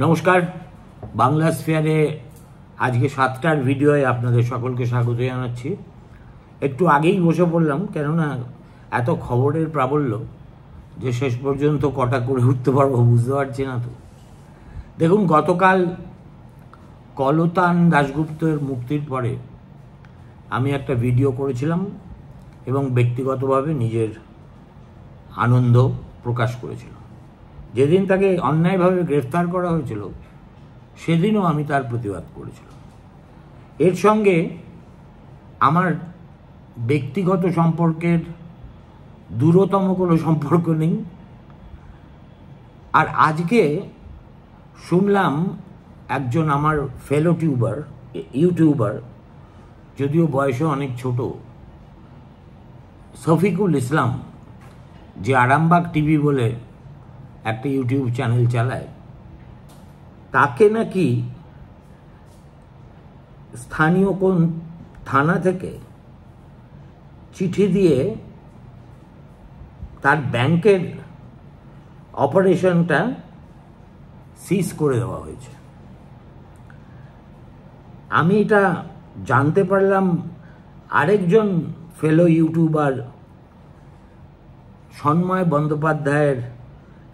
নমস্কার, বাংলা স্ফিয়ারে আজকে 7টার ভিডিওয়ে আপনাদের সকলকে স্বাগত জানাচ্ছি। একটু আগেই বসে পড়লাম, কেননা এত খবরের প্রাবল্য যে শেষ পর্যন্ত কটা করে উঠতে পারবো বুঝতে পারছি না। তো দেখুন, গতকাল কলতান দাশগুপ্তের মুক্তির পরে আমি একটা ভিডিও করেছিলাম এবং ব্যক্তিগতভাবে নিজের আনন্দ প্রকাশ করেছিলাম। যেদিন তাকে অন্যায়ভাবে গ্রেফতার করা হয়েছিল সেদিনও আমি তার প্রতিবাদ করেছিলাম। এর সঙ্গে আমার ব্যক্তিগত সম্পর্কের দূরতম কোনো সম্পর্ক নেই। আর আজকে শুনলাম একজন আমার ফেলো ইউটিউবার, যদিও বয়সে অনেক ছোট, শফিকুল ইসলাম, যে আরামবাগ টিভি বলে একটা ইউটিউব চ্যানেল চালায়, তাকে নাকি স্থানীয় কোন থানা থেকে চিঠি দিয়ে তার ব্যাংকের অপারেশনটা সিজ করে দেওয়া হয়েছে। আমি এটা জানতে পারলাম আরেকজন ফেলো ইউটিউবার সন্ময় বন্দ্যোপাধ্যায়ের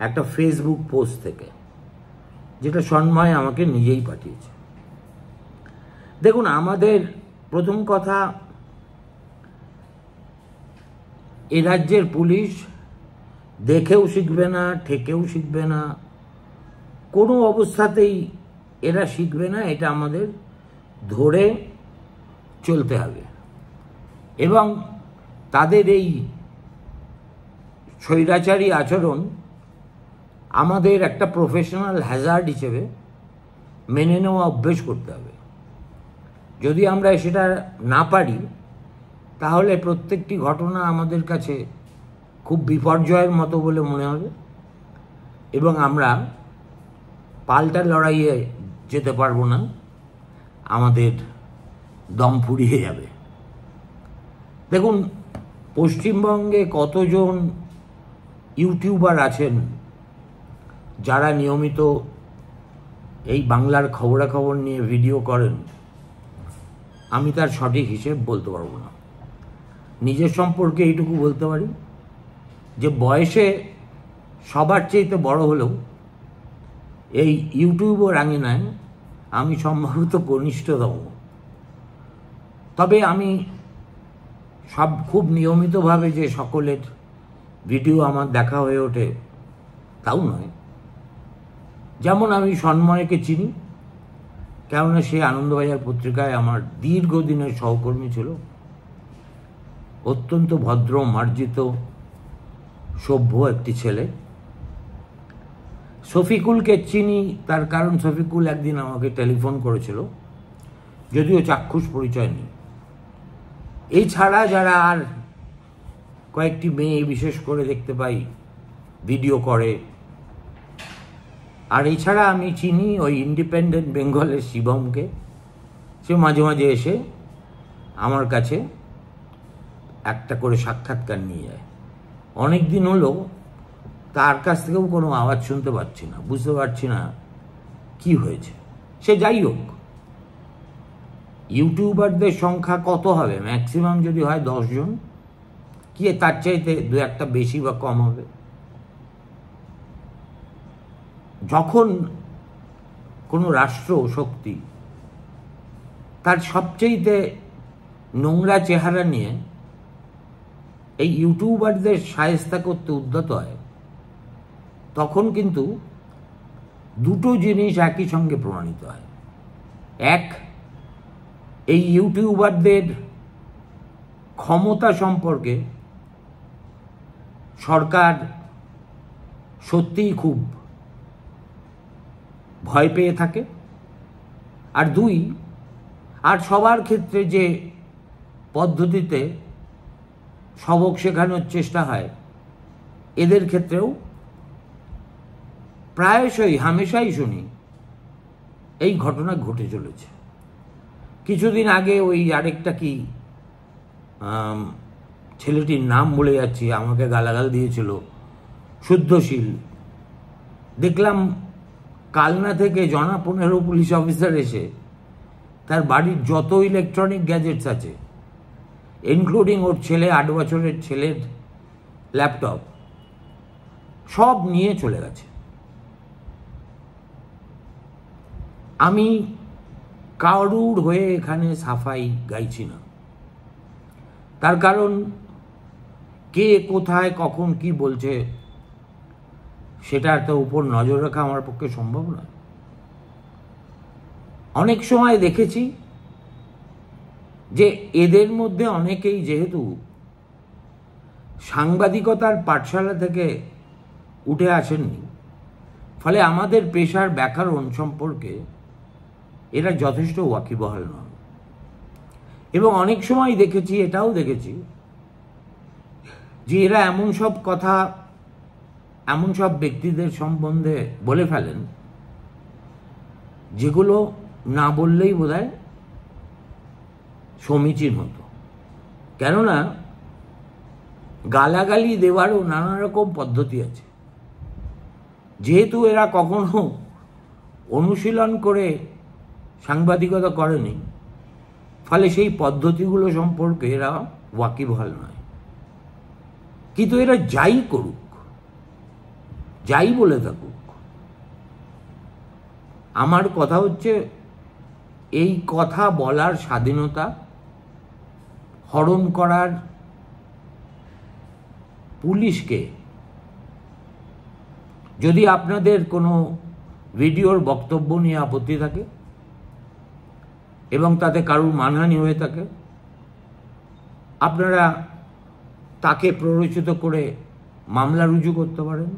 একটা ফেসবুক পোস্ট থেকে, যেটা সন্ময় আমাকে নিজেই পাঠিয়েছে। দেখুন, আমাদের প্রথম কথা, এ রাজ্যের পুলিশ দেখেও শিখবে না, ঠেকেও শিখবে না, কোনো অবস্থাতেই এরা শিখবে না। এটা আমাদের ধরে চলতে হবে এবং তাদের এই স্বৈরাচারী আচরণ আমাদের একটা প্রফেশনাল হ্যাজার্ড হিসেবে মেনে নেওয়া অভ্যেস করতে হবে। যদি আমরা সেটা না পারি, তাহলে প্রত্যেকটি ঘটনা আমাদের কাছে খুব বিপর্যয়ের মতো বলে মনে হবে এবং আমরা পাল্টা লড়াইয়ে যেতে পারবো না, আমাদের দম ফুরিয়ে যাবে। দেখুন, পশ্চিমবঙ্গে কতজন ইউটিউবার আছেন যারা নিয়মিত এই বাংলার খবরাখবর নিয়ে ভিডিও করেন, আমি তার সঠিক হিসেব বলতে পারবো না। নিজের সম্পর্কে এইটুকু বলতে পারি যে বয়সে সবার চাইতে বড় হলেও এই ইউটিউবের আঙিনায় আমি সম্ভবত কনিষ্ঠতম। তবে আমি খুব নিয়মিতভাবে যে সকলের ভিডিও আমার দেখা হয়ে ওঠে তাও নয়। যেমন আমি সন্ময়কে চিনি, কেননা সে আনন্দবাজার পত্রিকায় আমার দীর্ঘদিনের সহকর্মী ছিল। অত্যন্ত ভদ্র, মার্জিত, সভ্য একটি ছেলে। শফিকুলকে চিনি তার কারণ শফিকুল একদিন আমাকে টেলিফোন করেছিল, যদিও চাক্ষুষ পরিচয় নেই। এই ছাড়া যারা আর কয়েকটি মেয়ে বিশেষ করে দেখতে পাই ভিডিও করে, আর এছাড়া আমি চিনি ওই ইন্ডিপেন্ডেন্ট বেঙ্গলের শিবমকে। সে মাঝে মাঝে এসে আমার কাছে একটা করে সাক্ষাৎকার নিয়ে যায়। অনেক দিন হলো তার কাছ থেকেও কোনো আওয়াজ শুনতে পাচ্ছি না, বুঝতে পারছি না কি হয়েছে। সে যাই হোক, ইউটিউবারদের সংখ্যা কত হবে? ম্যাক্সিমাম যদি হয় 10 জন, কি তার চাইতে 2-1টা বেশি বা কম হবে? যখন কোনো রাষ্ট্র শক্তি তার সবচেয়ে নোংরা চেহারা নিয়ে এই ইউটিউবারদের শায়েস্তা করতে উদ্যত হয়, তখন কিন্তু দুটো জিনিস একই সঙ্গে প্রমাণিত হয়। এক, এই ইউটিউবারদের ক্ষমতা সম্পর্কে সরকার সত্যিই খুব ভয় পেয়ে থাকে। আর দুই, আর সবার ক্ষেত্রে যে পদ্ধতিতে সবক শেখানোর চেষ্টা হয়, এদের ক্ষেত্রেও প্রায়শই হামেশাই শুনি এই ঘটনা ঘটে চলেছে। কিছুদিন আগে ওই আরেকটা কি ছেলেটির নাম বলে যাচ্ছি, আমাকে গালাগাল দিয়েছিল, শুদ্ধশীল, দেখলাম কালনা থেকে জনা 15 পুলিশ অফিসার এসে তার বাড়ির যত ইলেকট্রনিক গ্যাজেটস আছে, ইনক্লুডিং ওর ছেলে 8 বছরের ছেলের ল্যাপটপ, সব নিয়ে চলে গেছে। আমি কারুর হয়ে এখানে সাফাই গাইছি না, তার কারণ কে কোথায় কখন কি বলছে সেটার তো উপর নজর রাখা আমার পক্ষে সম্ভব নয়। অনেক সময় দেখেছি যে এদের মধ্যে অনেকেই যেহেতু সাংবাদিকতার পাঠশালা থেকে উঠে আসেননি, ফলে আমাদের পেশার ব্যাকরণ সম্পর্কে এরা যথেষ্ট ওয়াকিবহাল নন। এবং অনেক সময় দেখেছি, এটাও দেখেছি যে এরা এমন সব কথা এমন সব ব্যক্তিদের সম্বন্ধে বলে ফেলেন যেগুলো না বললেই বোধহয় সমীচীন হতো। কেননা গালাগালি দেওয়ারও নানা রকম পদ্ধতি আছে। যেহেতু এরা কখনো অনুশীলন করে সাংবাদিকতা করেনি, ফলে সেই পদ্ধতিগুলো সম্পর্কে এরা ওয়াকিবহাল নয়। কিন্তু এরা যাই করুক, যাই বলে থাকুক, আমার কথা হচ্ছে এই কথা বলার স্বাধীনতা হরণ করার পুলিশকে, যদি আপনাদের কোনো ভিডিওর বক্তব্য নিয়ে আপত্তি থাকে এবং তাতে কারুর মানহানি হয়ে থাকে, আপনারা তাকে প্ররোচিত করে মামলা রুজু করতে পারেন।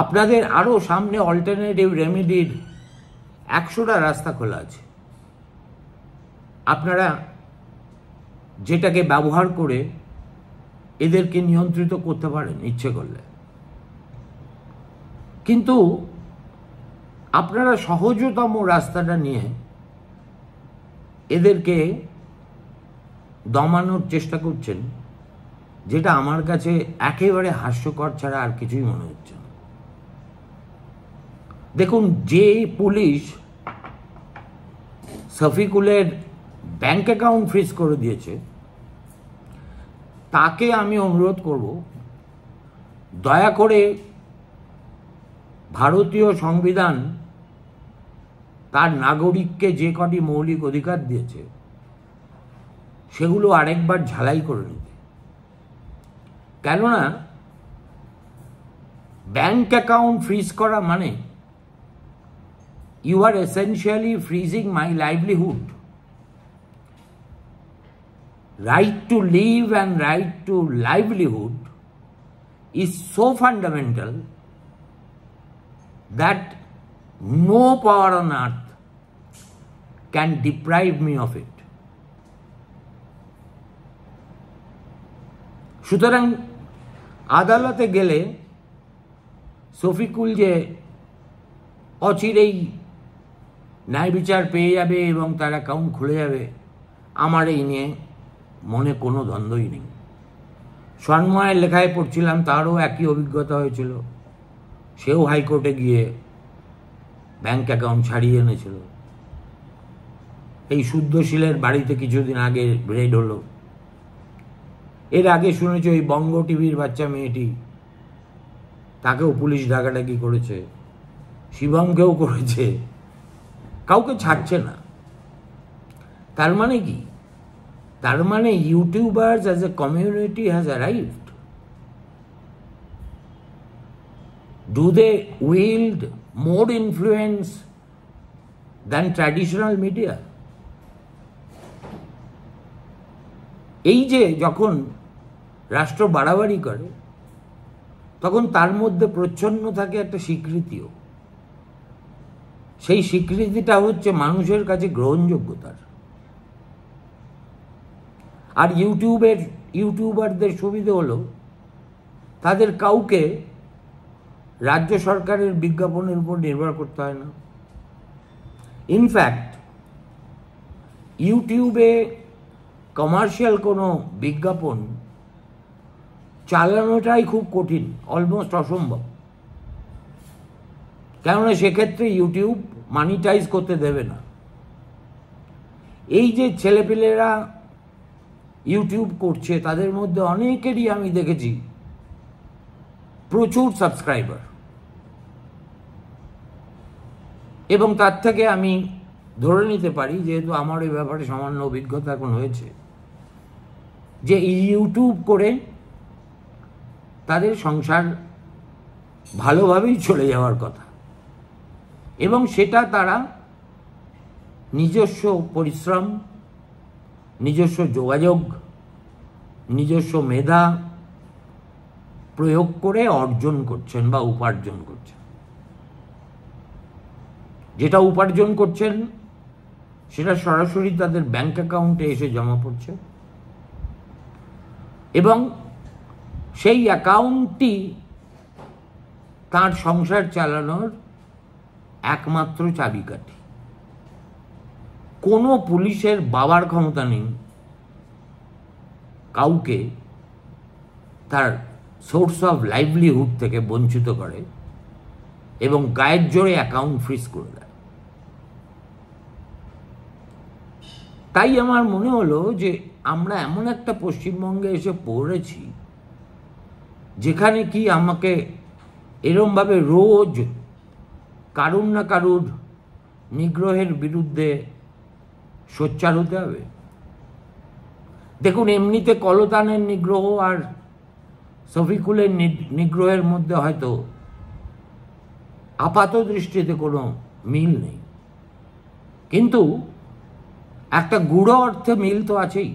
আপনাদের আরও সামনে অল্টারনেটিভ রেমেডির 100টা রাস্তা খোলা আছে। আপনারা যেটাকে ব্যবহার করে এদেরকে নিয়ন্ত্রিত করতে পারেন ইচ্ছে করলে। কিন্তু আপনারা সহজতম রাস্তাটা নিয়ে এদেরকে দমানোর চেষ্টা করছেন, যেটা আমার কাছে একেবারে হাস্যকর ছাড়া আর কিছুই মনে হচ্ছে না। দেখুন, যে পুলিশ শফিকুলের ব্যাংক অ্যাকাউন্ট ফ্রিজ করে দিয়েছে, তাকে আমি অনুরোধ করব দয়া করে ভারতীয় সংবিধান তার নাগরিককে যে কটি মৌলিক অধিকার দিয়েছে সেগুলো আরেকবার ঝালাই করে নিতে। কেননা ব্যাংক অ্যাকাউন্ট ফ্রিজ করা মানে you are essentially freezing my livelihood. Right to live and right to livelihood is so fundamental that no power on earth can deprive me of it. সুতরাং আদালতে গেলে শফিকুল যে অচিরেই ন্যায় বিচার পেয়ে যাবে এবং তার অ্যাকাউন্ট খুলে যাবে, আমার এই নিয়ে মনে কোনো দ্বন্দ্বই নেই। সন্ময়ের লেখায় পড়ছিলাম, তারও একই অভিজ্ঞতা হয়েছিল। সেও হাইকোর্টে গিয়ে ব্যাংক অ্যাকাউন্ট ছাড়িয়ে এনেছিল। এই শুদ্ধশীলের বাড়িতে কিছুদিন আগে রেড হলো। এর আগে শুনেছি ওই বঙ্গ টিভির বাচ্চা মেয়েটি, তাকেও পুলিশ ডাকাডাকি করেছে, শিবমকেও করেছে, কাউকে ছাড়ছে না। তার মানে কি? তার মানে YouTubers as a community has arrived. Do they wield more influence than traditional media? এই যে যখন রাষ্ট্র বাড়াবাড়ি করে, তখন তার মধ্যে প্রচ্ছন্ন থাকে একটা স্বীকৃতিও। সেই স্বীকৃতিটা হচ্ছে মানুষের কাছে গ্রহণযোগ্যতার। আর ইউটিউবারদের সুবিধে হলো তাদের কাউকে রাজ্য সরকারের বিজ্ঞাপনের উপর নির্ভর করতে হয় না। ইনফ্যাক্ট ইউটিউবে কমার্শিয়াল কোনো বিজ্ঞাপন চালানোটাই খুব কঠিন, অলমোস্ট অসম্ভব। কেননা সেক্ষেত্রে ইউটিউব মানিটাইজ করতে দেবে না। এই যে ছেলেপেলেরা ইউটিউব করছে তাদের মধ্যে অনেকেরই আমি দেখেছি প্রচুর সাবস্ক্রাইবার, এবং তার থেকে আমি ধরে নিতে পারি, যেহেতু আমার এই ব্যাপারে সামান্য অভিজ্ঞতা এখন হয়েছে, যে ইউটিউব করে তাদের সংসার ভালোভাবেই চলে যাওয়ার কথা, এবং সেটা তারা নিজস্ব পরিশ্রম, নিজস্ব যোগাযোগ, নিজস্ব মেধা প্রয়োগ করে অর্জন করছেন বা উপার্জন করছেন। যেটা উপার্জন করছেন সেটা সরাসরি তাদের ব্যাংক অ্যাকাউন্টে এসে জমা পড়ছে, এবং সেই অ্যাকাউন্টটি তার সংসার চালানোর একমাত্র চাবিকাঠি। কোনো পুলিশের বাবার ক্ষমতা নেই কাউকে তার সোর্স অফ লাইভলিহুড থেকে বঞ্চিত করে এবং গায়ের জোরে অ্যাকাউন্ট ফ্রিজ করে দেয়। তাই আমার মনে হলো যে আমরা এমন একটা পশ্চিমবঙ্গে এসে পড়েছি যেখানে কি আমাকে এরমভাবে রোজ কারুর না কারুর নিগ্রহের বিরুদ্ধে সোচ্চার হতে হবে। দেখুন, এমনিতে কলতানের নিগ্রহ আর শফিকুলের নিগ্রহের মধ্যে হয়তো আপাত দৃষ্টিতে কোনো মিল নেই, কিন্তু একটা গূঢ় অর্থে মিল তো আছেই।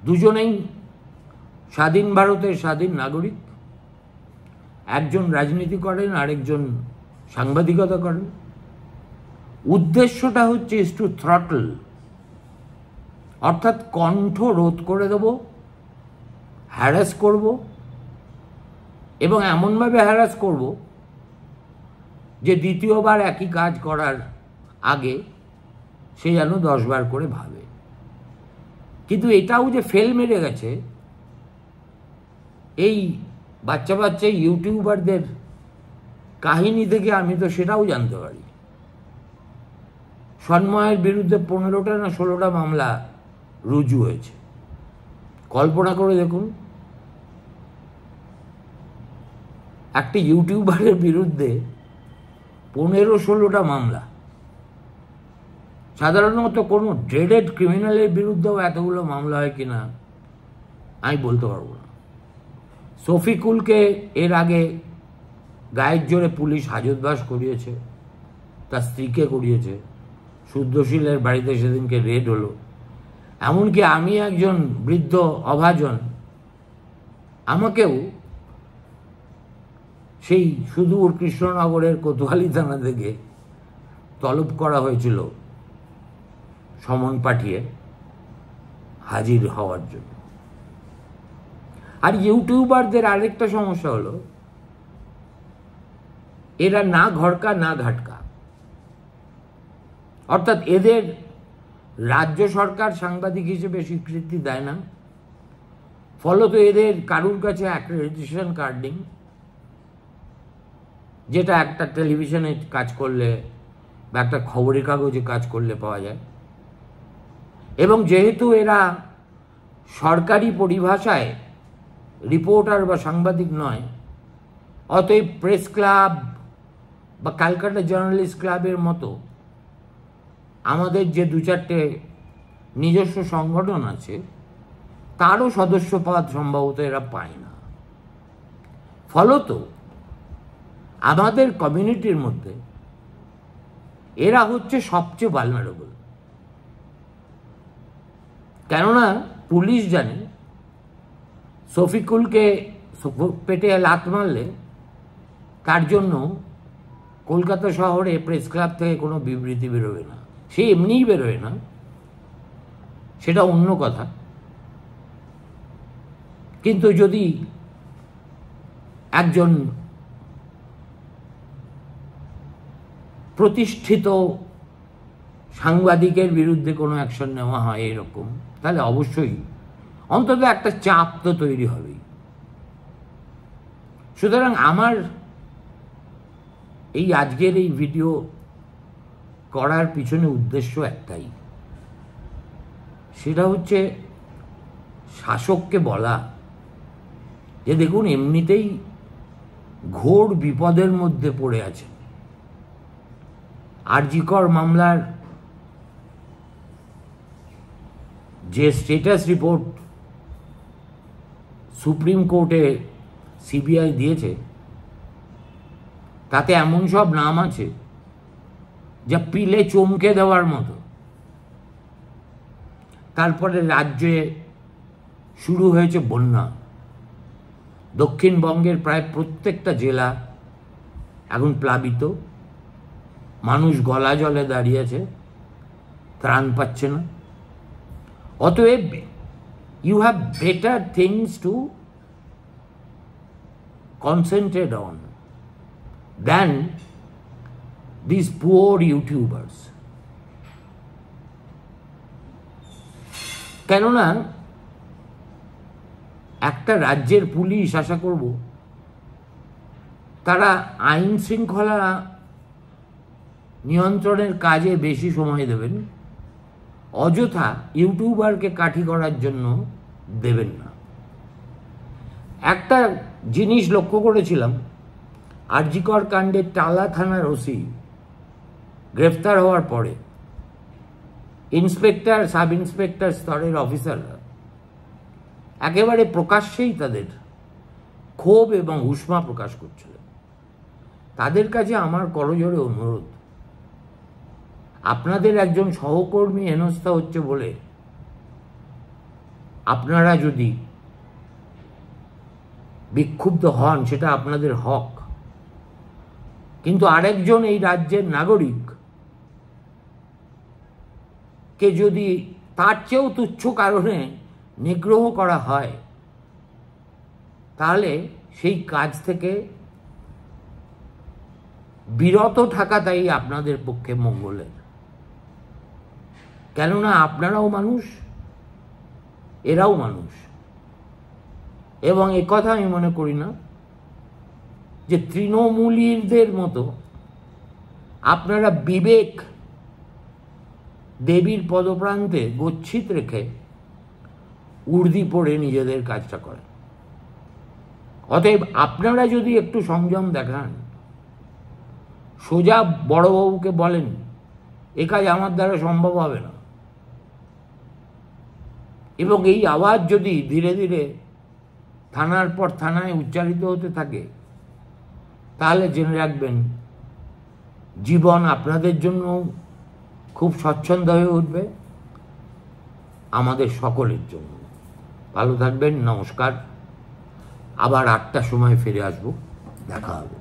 দুজনেই স্বাধীন ভারতের স্বাধীন নাগরিক, একজন রাজনীতি করেন আরেকজন সাংবাদিকতা করেন। উদ্দেশ্যটা হচ্ছে ইজ টু থ্রটল, অর্থাৎ কণ্ঠ রোধ করে দেব, হ্যারাস করব, এবং এমনভাবে হ্যারাস করব যে দ্বিতীয়বার একই কাজ করার আগে সে যেন 10 বার করে ভাবে। কিন্তু এটাও যে ফেল মেরে গেছে এই বাচ্চা বাচ্চা ইউটিউবারদের কাহিনী থেকে আমি তো সেটাও জানতে পারি। সন্ময়ের বিরুদ্ধে 15টা না 16টা মামলা রুজু হয়েছে। কল্পনা করে দেখুন, একটা ইউটিউবারের বিরুদ্ধে 15-16টা মামলা। সাধারণত কোনো ড্রেডেড ক্রিমিনালের বিরুদ্ধেও এতগুলো মামলা হয় কিনা আমি বলতে পারবো না। শফিকুলকে এর আগে গায়ের জোরে পুলিশ হাজতবাস করিয়েছে, তার স্ত্রীকে করিয়েছে, শুদ্ধশীলের বাড়িতে সেদিনকে রেড হলো। এমনকি আমি একজন বৃদ্ধ অভাজন, আমাকেও সেই সুদূর কৃষ্ণনগরের কোতোয়ালি থানা থেকে তলব করা হয়েছিল সমন পাঠিয়ে হাজির হওয়ার জন্য। আর ইউটিউবারদের আরেকটা সমস্যা হলো, এরা না ঘরকা না ঘাটকা, অর্থাৎ এদের রাজ্য সরকার সাংবাদিক হিসেবে স্বীকৃতি দেয় না, ফলত এদের কারুর কাছে অ্যাক্রেডিটেশন কার্ড নেই, যেটা একটা টেলিভিশনে কাজ করলে বা একটা খবরের কাগজে কাজ করলে পাওয়া যায়। এবং যেহেতু এরা সরকারি পরিভাষায় রিপোর্টার বা সাংবাদিক নয়, অতএব প্রেস ক্লাব বা ক্যালকাটা জার্নালিস্ট ক্লাবের মতো আমাদের যে 2-4টে নিজস্ব সংগঠন আছে তারও সদস্যপদ সম্ভবত এরা পায় না। ফলত আমাদের কমিউনিটির মধ্যে এরা হচ্ছে সবচেয়ে ভালনারেবল। কেননা পুলিশ জানে শফিকুলকে পেটে লাথ মারলে তার জন্য কলকাতা শহরে প্রেস ক্লাব থেকে কোনো বিবৃতি বেরোবে না, সে এমনিই বেরোয় না, সেটা অন্য কথা। কিন্তু যদি একজন প্রতিষ্ঠিত সাংবাদিকের বিরুদ্ধে কোনো অ্যাকশন নেওয়া হয় এরকম, তাহলে অবশ্যই অন্তত একটা চাপ তো তৈরি হবেই। সুতরাং আমার এই আজকের এই ভিডিও করার পিছনে উদ্দেশ্য একটাই, সেটা হচ্ছে শাসককে বলা যে দেখুন এমনিতেই ঘোর বিপদের মধ্যে পড়ে আছে। আর.জি. কর মামলার যে স্টেটাস রিপোর্ট সুপ্রিম কোর্টে সিবিআই দিয়েছে তাতে এমন সব নাম আছে যা পিলে চমকে দেওয়ার মতো। তারপরে রাজ্যে শুরু হয়েছে বন্যা। দক্ষিণবঙ্গের প্রায় প্রত্যেকটা জেলা এখন প্লাবিত, মানুষ গলা জলে দাঁড়িয়েছে, ত্রাণ পাচ্ছে না। অতএব you have better things to concentrate on than this poor YouTubers. কেননা একটা রাজ্যের পুলিশ, আশা করব তারা আইন শৃঙ্খলা নিয়ন্ত্রণের কাজে বেশি সময় দেবেন, অযথা ইউটিউবারকে কাঠি করার জন্য দেবেন না। একটা জিনিস লক্ষ্য করেছিলাম, আর.জি. কর কাণ্ডে টালা থানার ওসি গ্রেফতার হওয়ার পরে ইন্সপেক্টর, সাব ইন্সপেক্টর স্তরের অফিসাররা একেবারে প্রকাশ্যেই তাদের ক্ষোভ এবং উষ্মা প্রকাশ করছিল। তাদের কাছে আমার করজোড়ে অনুরোধ, আপনাদের একজন সহকর্মী হেনস্থা হচ্ছে বলে আপনারা যদি বিক্ষুব্ধ হন সেটা আপনাদের হক, কিন্তু আরেকজন এই রাজ্যের নাগরিক কে যদি তার চেয়েও তুচ্ছ কারণে নিগ্রহ করা হয় তাহলে সেই কাজ থেকে বিরত থাকাটাই আপনাদের পক্ষে মঙ্গলের। কেননা আপনারাও মানুষ, এরাও মানুষ। এবং একথা আমি মনে করি না যে তৃণমূলীদের মতো আপনারা বিবেক দেবীর পদপ্রান্তে গচ্ছিত রেখে উর্দি পড়ে নিজেদের কাজটা করেন। অতএব আপনারা যদি একটু সংযম দেখান, সোজা বড়বাবুকে বলেন এ কাজ আমার দ্বারা সম্ভব হবে না, এবং এই আওয়াজ যদি ধীরে ধীরে থানার পর থানায় উচ্চারিত হতে থাকে তাহলে জেনে রাখবেন জীবন আপনাদের জন্য খুব স্বচ্ছন্দ হয়ে উঠবে, আমাদের সকলের জন্য। ভালো থাকবেন, নমস্কার। আবার 8টার সময় ফিরে আসবো, দেখা হবে।